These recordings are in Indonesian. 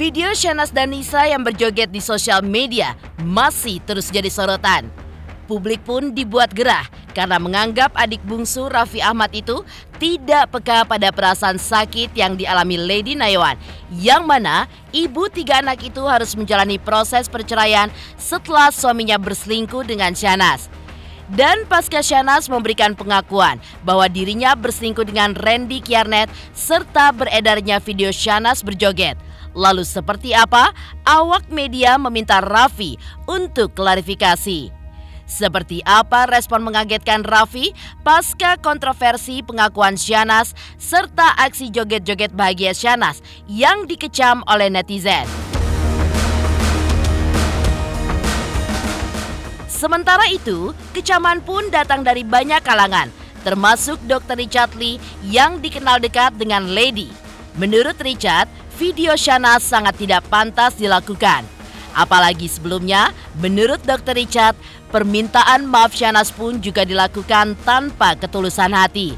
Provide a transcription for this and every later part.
Video Syahnaz dan Nisa yang berjoget di sosial media masih terus jadi sorotan. Publik pun dibuat gerah karena menganggap adik bungsu Raffi Ahmad itu tidak peka pada perasaan sakit yang dialami Lady Nayawan, yang mana ibu 3 anak itu harus menjalani proses perceraian setelah suaminya berselingkuh dengan Syahnaz. Dan pasca Syahnaz memberikan pengakuan bahwa dirinya berselingkuh dengan Randy Kiernet serta beredarnya video Syahnaz berjoget. Lalu seperti apa? Awak media meminta Raffi untuk klarifikasi. Seperti apa respon mengagetkan Raffi pasca kontroversi pengakuan Syahnaz serta aksi joget-joget bahagia Syahnaz yang dikecam oleh netizen. Sementara itu, kecaman pun datang dari banyak kalangan, termasuk Dr. Richard Lee yang dikenal dekat dengan Lady. Menurut Richard, video Syahnaz sangat tidak pantas dilakukan. Apalagi sebelumnya, menurut Dr. Richard, permintaan maaf Syahnaz pun juga dilakukan tanpa ketulusan hati.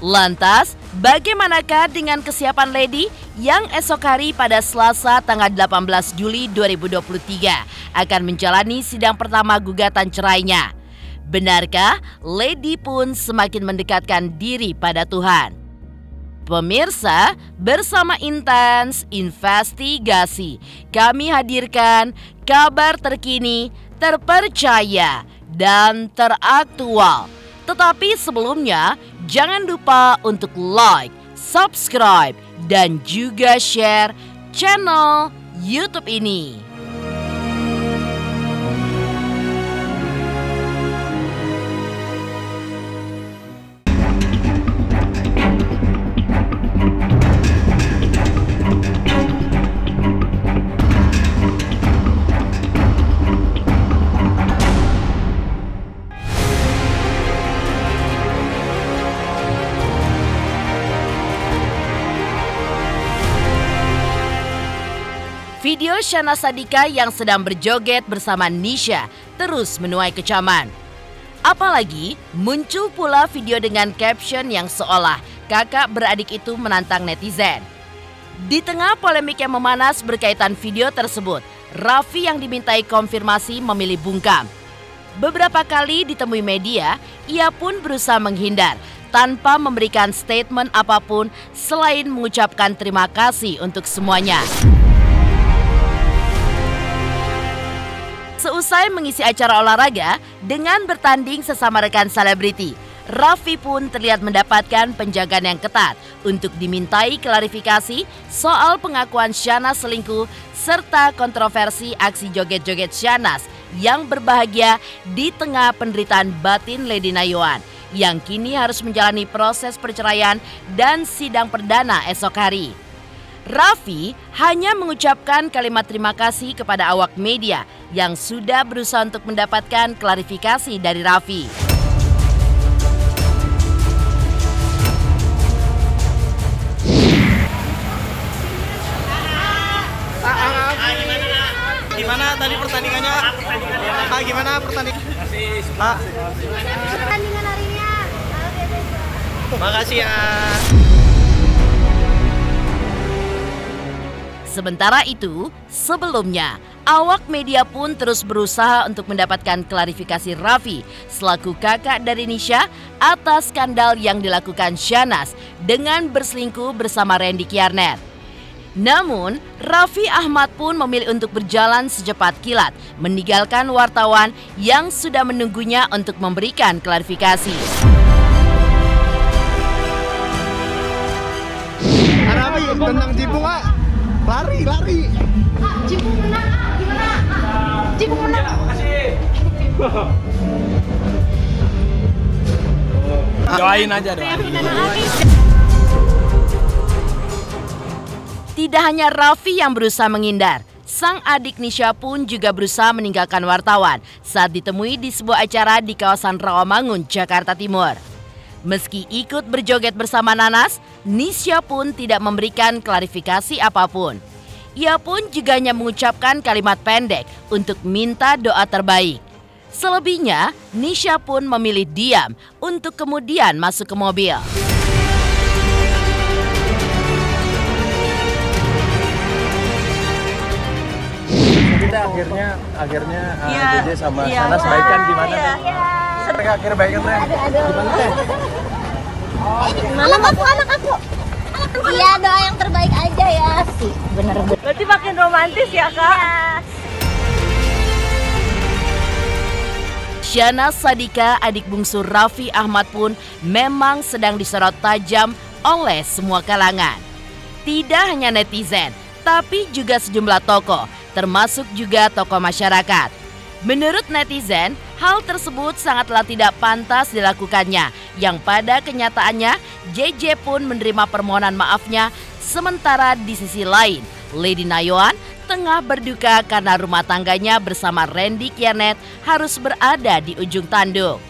Lantas, bagaimanakah dengan kesiapan Lady yang esok hari pada Selasa tanggal 18 Juli 2023 akan menjalani sidang pertama gugatan cerainya? Benarkah Lady pun semakin mendekatkan diri pada Tuhan? Pemirsa, bersama Intens Investigasi, kami hadirkan kabar terkini, terpercaya, dan teraktual. Tetapi sebelumnya, jangan lupa untuk like, subscribe, dan juga share channel YouTube ini. Video Syahnaz Sadiqah yang sedang berjoget bersama Nisha terus menuai kecaman. Apalagi muncul pula video dengan caption yang seolah kakak beradik itu menantang netizen. Di tengah polemik yang memanas berkaitan video tersebut, Raffi yang dimintai konfirmasi memilih bungkam. Beberapa kali ditemui media, ia pun berusaha menghindar tanpa memberikan statement apapun selain mengucapkan terima kasih untuk semuanya. Seusai mengisi acara olahraga dengan bertanding sesama rekan selebriti, Raffi pun terlihat mendapatkan penjagaan yang ketat untuk dimintai klarifikasi soal pengakuan Syahnaz selingkuh serta kontroversi aksi joget-joget Syahnaz yang berbahagia di tengah penderitaan batin Lady Nayawan yang kini harus menjalani proses perceraian dan sidang perdana esok hari. Raffi hanya mengucapkan kalimat terima kasih kepada awak media yang sudah berusaha untuk mendapatkan klarifikasi dari Raffi. Gimana tadi pertandingannya? Gimana pertandingan? Pertandingan harinya. Makasih ya. Sementara itu, sebelumnya, awak media pun terus berusaha untuk mendapatkan klarifikasi Raffi selaku kakak dari Nisha atas skandal yang dilakukan Syahnaz dengan berselingkuh bersama Randy Kiernet. Namun, Raffi Ahmad pun memilih untuk berjalan secepat kilat, meninggalkan wartawan yang sudah menunggunya untuk memberikan klarifikasi. Raffi tentang Cipung, lari. Cipung menang, gimana? Cipung menang. Doain aja. Tidak hanya Raffi yang berusaha menghindar, sang adik Nisha pun juga berusaha meninggalkan wartawan saat ditemui di sebuah acara di kawasan Rawamangun, Jakarta Timur. Meski ikut berjoget bersama Nanas, Nisha pun tidak memberikan klarifikasi apapun. Ia pun juga hanya mengucapkan kalimat pendek untuk minta doa terbaik. Selebihnya, Nisha pun memilih diam untuk kemudian masuk ke mobil. Kita akhirnya Dede sama Shanas baikan gimana teh? Mereka akhirnya baikan teh. Gimana teh? Anak aku. Iya, doa yang terbaik aja ya sih. Bener. Berarti makin romantis ya, Kak? Shanas Sadika, adik bungsu Raffi Ahmad pun memang sedang disorot tajam oleh semua kalangan. Tidak hanya netizen, tapi juga sejumlah tokoh, termasuk juga tokoh masyarakat. Menurut netizen, hal tersebut sangatlah tidak pantas dilakukannya, yang pada kenyataannya JJ pun menerima permohonan maafnya. Sementara di sisi lain, Lady Nayoan tengah berduka karena rumah tangganya bersama Randy Kianet harus berada di ujung tanduk.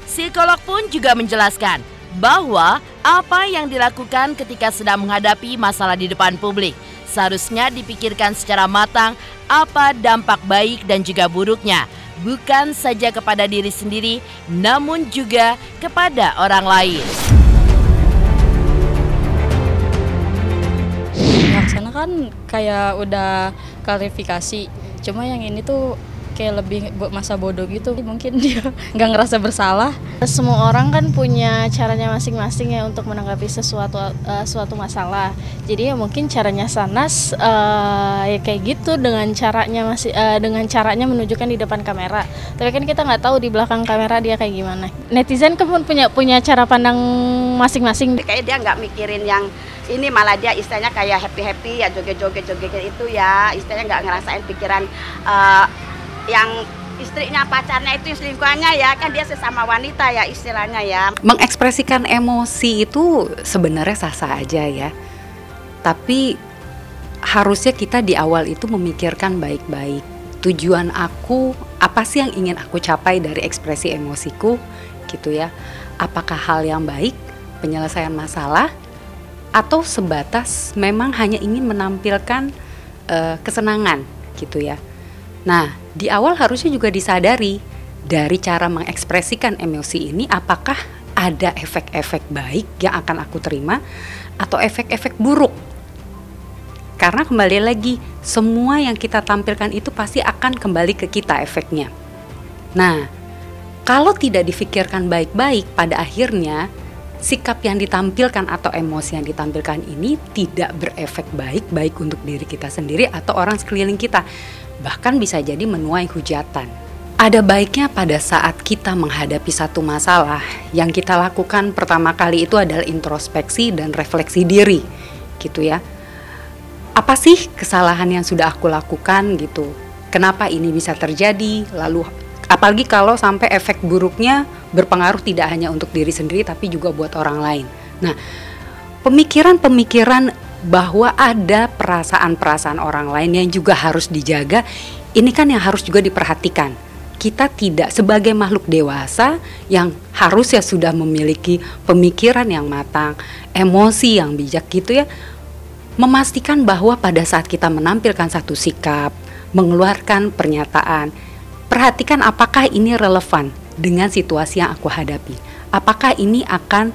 Psikolog pun juga menjelaskan bahwa apa yang dilakukan ketika sedang menghadapi masalah di depan publik seharusnya dipikirkan secara matang apa dampak baik dan juga buruknya, bukan saja kepada diri sendiri, namun juga kepada orang lain. Sana kan kayak udah klarifikasi, cuma yang ini tuh kayak lebih masa bodoh gitu. Mungkin dia nggak ngerasa bersalah. Semua orang kan punya caranya masing-masing ya untuk menanggapi suatu masalah. Jadi ya mungkin caranya Shanas ya kayak gitu dengan caranya menunjukkan di depan kamera. Tapi kan kita nggak tahu di belakang kamera dia kayak gimana. Netizen kan pun punya cara pandang masing-masing. Kayak dia nggak mikirin yang ini, malah dia istilahnya kayak happy ya, joget-joget itu ya, istilahnya nggak ngerasain pikiran yang istrinya, pacarnya itu selingkuhannya ya, kan dia sesama wanita ya istilahnya ya. Mengekspresikan emosi itu sebenarnya sah-sah aja ya, tapi harusnya kita di awal itu memikirkan baik-baik. Tujuan aku, apa sih yang ingin aku capai dari ekspresi emosiku gitu ya. Apakah hal yang baik, penyelesaian masalah, atau sebatas memang hanya ingin menampilkan kesenangan gitu ya. Nah, di awal harusnya juga disadari dari cara mengekspresikan emosi ini, apakah ada efek-efek baik yang akan aku terima atau efek-efek buruk. Karena kembali lagi, semua yang kita tampilkan itu pasti akan kembali ke kita efeknya. Nah, kalau tidak difikirkan baik-baik, pada akhirnya sikap yang ditampilkan atau emosi yang ditampilkan ini tidak berefek baik untuk diri kita sendiri atau orang sekeliling kita. Bahkan bisa jadi menuai hujatan. Ada baiknya pada saat kita menghadapi satu masalah, yang kita lakukan pertama kali itu adalah introspeksi dan refleksi diri gitu ya. Apa sih kesalahan yang sudah aku lakukan gitu? Kenapa ini bisa terjadi? Lalu apalagi kalau sampai efek buruknya berpengaruh tidak hanya untuk diri sendiri tapi juga buat orang lain. Nah, pemikiran-pemikiran bahwa ada perasaan-perasaan orang lain yang juga harus dijaga, ini kan yang harus juga diperhatikan. Kita tidak sebagai makhluk dewasa yang harusnya sudah memiliki pemikiran yang matang, emosi yang bijak gitu ya, memastikan bahwa pada saat kita menampilkan satu sikap, mengeluarkan pernyataan, perhatikan apakah ini relevan dengan situasi yang aku hadapi. Apakah ini akan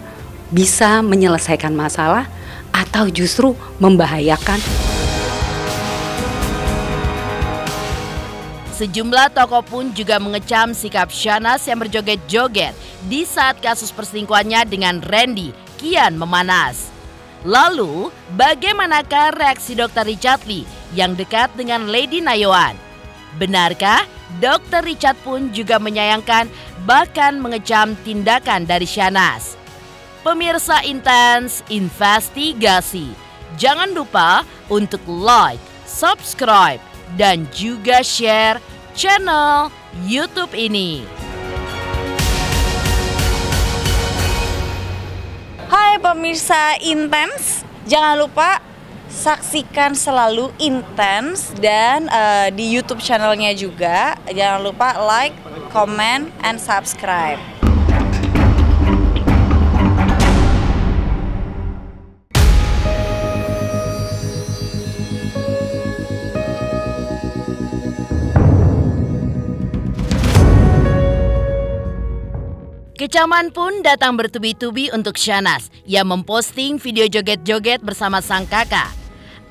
bisa menyelesaikan masalah atau justru membahayakan. Sejumlah tokoh pun juga mengecam sikap Shanas yang berjoget-joget di saat kasus perselingkuhannya dengan Randy kian memanas. Lalu, bagaimanakah reaksi Dr. Richard Lee yang dekat dengan Lady Nayoan? Benarkah Dr. Richard pun juga menyayangkan bahkan mengecam tindakan dari Shanas? Pemirsa Intens Investigasi, jangan lupa untuk like, subscribe, dan juga share channel YouTube ini. Hai pemirsa Intens, jangan lupa saksikan selalu Intens dan di YouTube channelnya juga. Jangan lupa like, comment, and subscribe. Kecaman pun datang bertubi-tubi untuk Shanas yang memposting video joget-joget bersama sang kakak.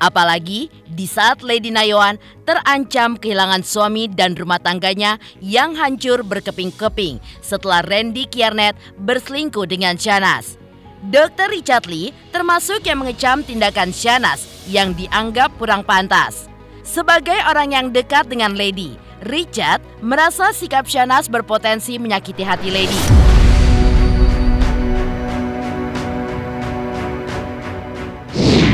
Apalagi di saat Lady Nayawan terancam kehilangan suami dan rumah tangganya yang hancur berkeping-keping setelah Randy Kiernet berselingkuh dengan Shahnaz. Dr. Richard Lee termasuk yang mengecam tindakan Shahnaz yang dianggap kurang pantas. Sebagai orang yang dekat dengan Lady, Richard merasa sikap Shahnaz berpotensi menyakiti hati Lady.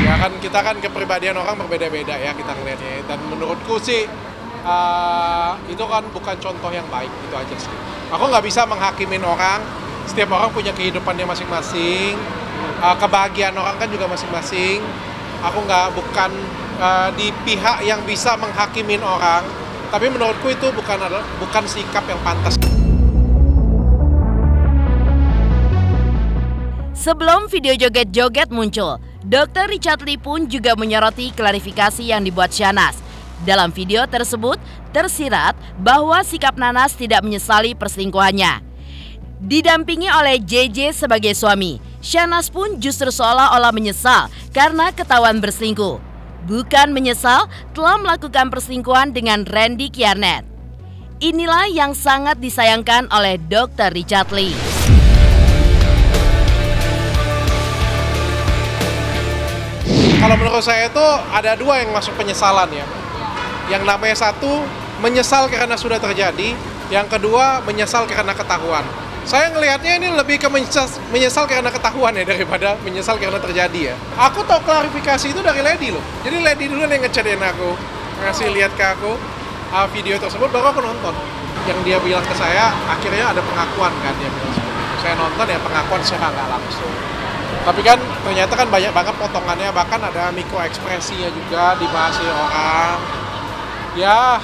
Ya kan kita kan kepribadian orang berbeda-beda ya kita ngelihatnya. Dan menurutku sih itu kan bukan contoh yang baik, itu aja sih. Aku nggak bisa menghakimin orang, setiap orang punya kehidupannya masing-masing, kebahagiaan orang kan juga masing-masing. Aku bukan di pihak yang bisa menghakimin orang, tapi menurutku itu bukan sikap yang pantas. Sebelum video joget-joget muncul, Dr. Richard Lee pun juga menyoroti klarifikasi yang dibuat Shahnaz. Dalam video tersebut, tersirat bahwa sikap Nanas tidak menyesali perselingkuhannya. Didampingi oleh JJ sebagai suami, Shahnaz pun justru seolah-olah menyesal karena ketahuan berselingkuh. Bukan menyesal telah melakukan perselingkuhan dengan Randy Kiernet. Inilah yang sangat disayangkan oleh Dr. Richard Lee. Kalau menurut saya itu ada dua yang masuk penyesalan ya. Yang namanya satu, menyesal karena sudah terjadi. Yang kedua, menyesal karena ketahuan. Saya ngelihatnya ini lebih ke menyesal karena ketahuan ya daripada menyesal karena terjadi ya. Aku tahu klarifikasi itu dari Lady loh. Jadi Lady dulu yang nge-chat-in aku, ngasih lihat ke aku video tersebut, baru aku nonton. Yang dia bilang ke saya, akhirnya ada pengakuan kan, dia bilang seperti itu. Saya nonton ya pengakuan secara nggak langsung. Tapi kan ternyata kan banyak banget potongannya, bahkan ada mikro ekspresinya juga dibahas orang. Ya,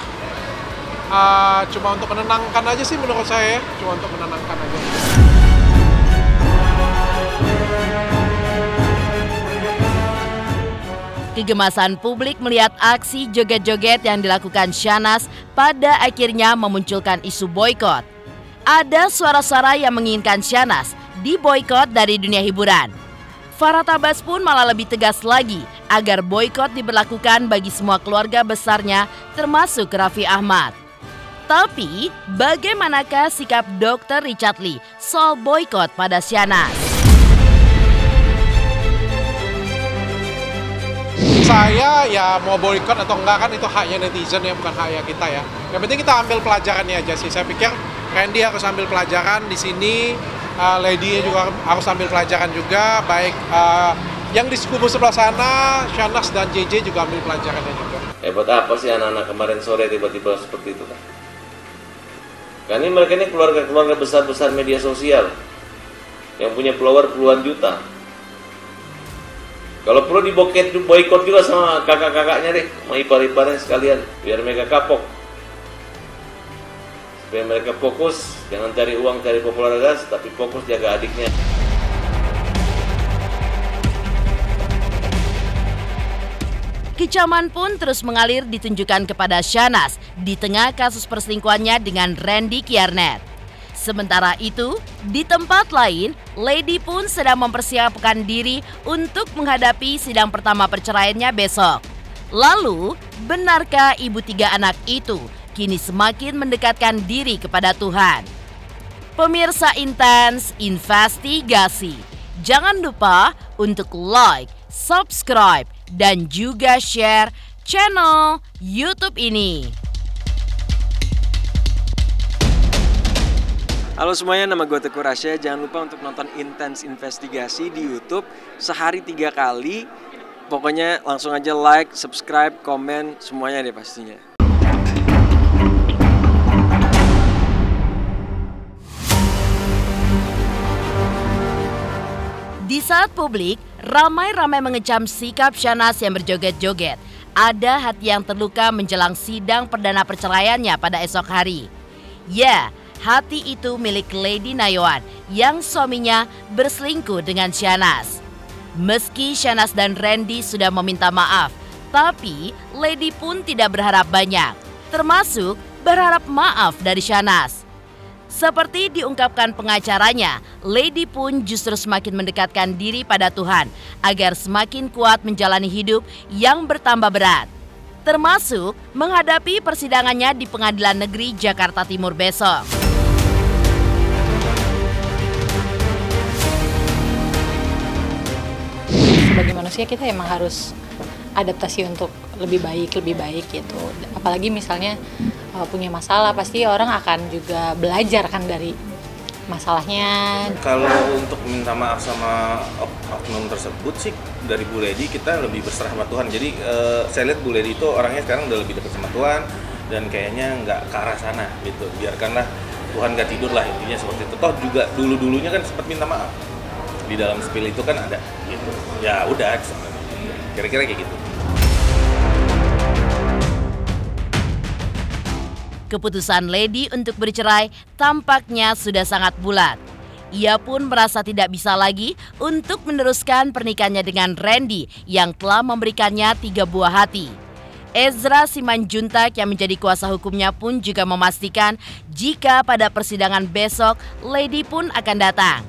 cuma untuk menenangkan aja sih menurut saya, cuma untuk menenangkan aja. Kegemasan publik melihat aksi joget-joget yang dilakukan Shahnaz pada akhirnya memunculkan isu boykot. Ada suara-suara yang menginginkan Shahnaz diboykot dari dunia hiburan. Farah Tabas pun malah lebih tegas lagi agar boykot diberlakukan bagi semua keluarga besarnya termasuk Raffi Ahmad. Tapi bagaimanakah sikap Dr. Richard Lee soal boykot pada Shahnaz? Saya ya mau boykot atau enggak kan itu haknya netizen ya, bukan haknya kita ya. Yang penting kita ambil pelajarannya aja sih. Saya pikir Randy harus ambil pelajaran di sini. Lady juga harus ambil pelajaran juga, baik yang di kubu sebelah sana, Shahnaz dan JJ juga ambil pelajarannya juga. Hebat apa sih anak-anak kemarin sore tiba-tiba seperti itu kan? Karena mereka ini keluarga-keluarga besar-besar media sosial yang punya follower puluhan juta. Kalau perlu boykot juga sama kakak-kakaknya deh, sama ipar-iparnya sekalian, biar mereka kapok. Supaya mereka fokus, jangan cari uang, cari popularitas, tapi fokus jaga adiknya. Kecaman pun terus mengalir ditunjukkan kepada Shahnaz di tengah kasus perselingkuhannya dengan Randy Kiernet. Sementara itu, di tempat lain, Lady pun sedang mempersiapkan diri untuk menghadapi sidang pertama perceraiannya besok. Lalu, benarkah ibu 3 anak itu kini semakin mendekatkan diri kepada Tuhan? Pemirsa Intens Investigasi, jangan lupa untuk like, subscribe, dan juga share channel YouTube ini. Halo semuanya, nama gue Teguh Rasya. Jangan lupa untuk nonton Intens Investigasi di YouTube sehari 3 kali. Pokoknya langsung aja like, subscribe, komen, semuanya deh pastinya. Di saat publik ramai-ramai mengecam sikap Shahnaz yang berjoget-joget, ada hati yang terluka menjelang sidang perdana perceraiannya pada esok hari. Ya, hati itu milik Lady Nayawan yang suaminya berselingkuh dengan Shahnaz. Meski Shahnaz dan Randy sudah meminta maaf, tapi Lady pun tidak berharap banyak, termasuk berharap maaf dari Shahnaz. Seperti diungkapkan pengacaranya, Lady pun justru semakin mendekatkan diri pada Tuhan agar semakin kuat menjalani hidup yang bertambah berat. Termasuk menghadapi persidangannya di Pengadilan Negeri Jakarta Timur besok. Sebagai manusia kita emang harus adaptasi untuk lebih baik gitu. Apalagi misalnya punya masalah, pasti orang akan juga belajar kan dari masalahnya. Kalau untuk minta maaf sama oknum tersebut sih dari Bu Lady kita lebih berserah sama Tuhan. Jadi saya lihat Bu Lady itu orangnya sekarang udah lebih dekat sama Tuhan dan kayaknya nggak ke arah sana gitu. Biarkanlah Tuhan nggak tidur lah, intinya seperti itu. Toh juga dulu-dulunya kan sempat minta maaf. Di dalam spill itu kan ada gitu. Ya udah, kira-kira kayak gitu. Keputusan Lady untuk bercerai tampaknya sudah sangat bulat. Ia pun merasa tidak bisa lagi untuk meneruskan pernikahannya dengan Randy yang telah memberikannya 3 buah hati. Ezra Simanjuntak yang menjadi kuasa hukumnya pun juga memastikan jika pada persidangan besok Lady pun akan datang.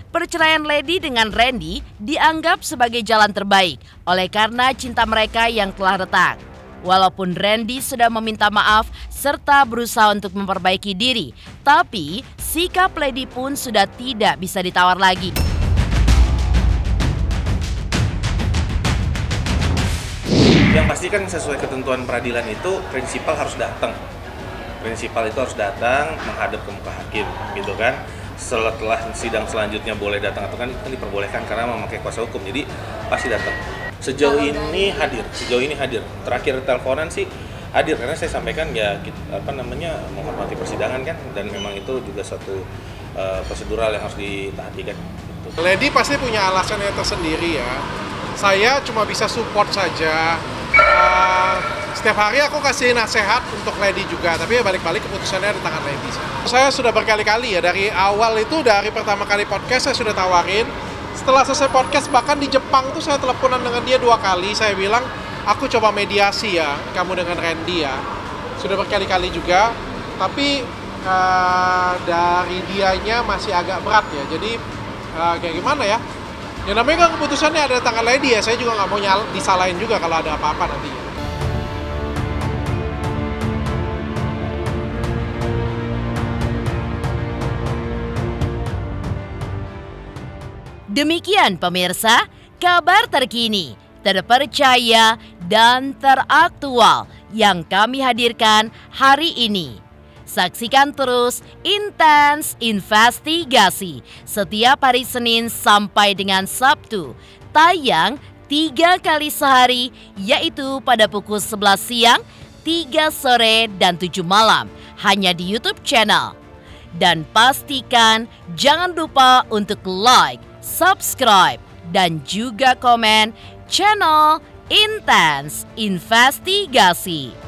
Perceraian Lady dengan Randy dianggap sebagai jalan terbaik oleh karena cinta mereka yang telah retak. Walaupun Randy sudah meminta maaf serta berusaha untuk memperbaiki diri, tapi sikap Lady pun sudah tidak bisa ditawar lagi. Yang pasti kan sesuai ketentuan peradilan itu prinsipal harus datang. Prinsipal itu harus datang menghadap ke muka hakim, gitu kan. Setelah sidang selanjutnya boleh datang atau kan diperbolehkan karena memakai kuasa hukum, jadi pasti datang. Sejauh ini hadir. Terakhir teleponan sih hadir karena saya sampaikan ya menghormati persidangan kan, dan memang itu juga suatu prosedural yang harus ditaati kan. Gitu. Lady pasti punya alasannya tersendiri ya. Saya cuma bisa support saja. Setiap hari aku kasih nasihat untuk Lady juga, tapi ya balik-balik keputusannya di tangan Lady. Saya sudah berkali-kali ya, dari awal itu, dari pertama kali podcast saya sudah tawarin. Setelah selesai podcast, bahkan di Jepang tuh saya teleponan dengan dia 2 kali. Saya bilang, aku coba mediasi ya, kamu dengan Randy ya. Sudah berkali-kali juga, tapi dari dianya masih agak berat ya. Jadi kayak gimana ya? Ya namanya kan keputusannya ada di tangan Lady ya, saya juga nggak mau disalahin juga kalau ada apa-apa nantinya. Demikian pemirsa, kabar terkini, terpercaya, dan teraktual yang kami hadirkan hari ini. Saksikan terus Intens Investigasi setiap hari Senin sampai dengan Sabtu, tayang 3 kali sehari, yaitu pada pukul 11 siang, 3 sore, dan 7 malam, hanya di YouTube channel. Dan pastikan jangan lupa untuk like, subscribe, dan juga komen channel Intens Investigasi.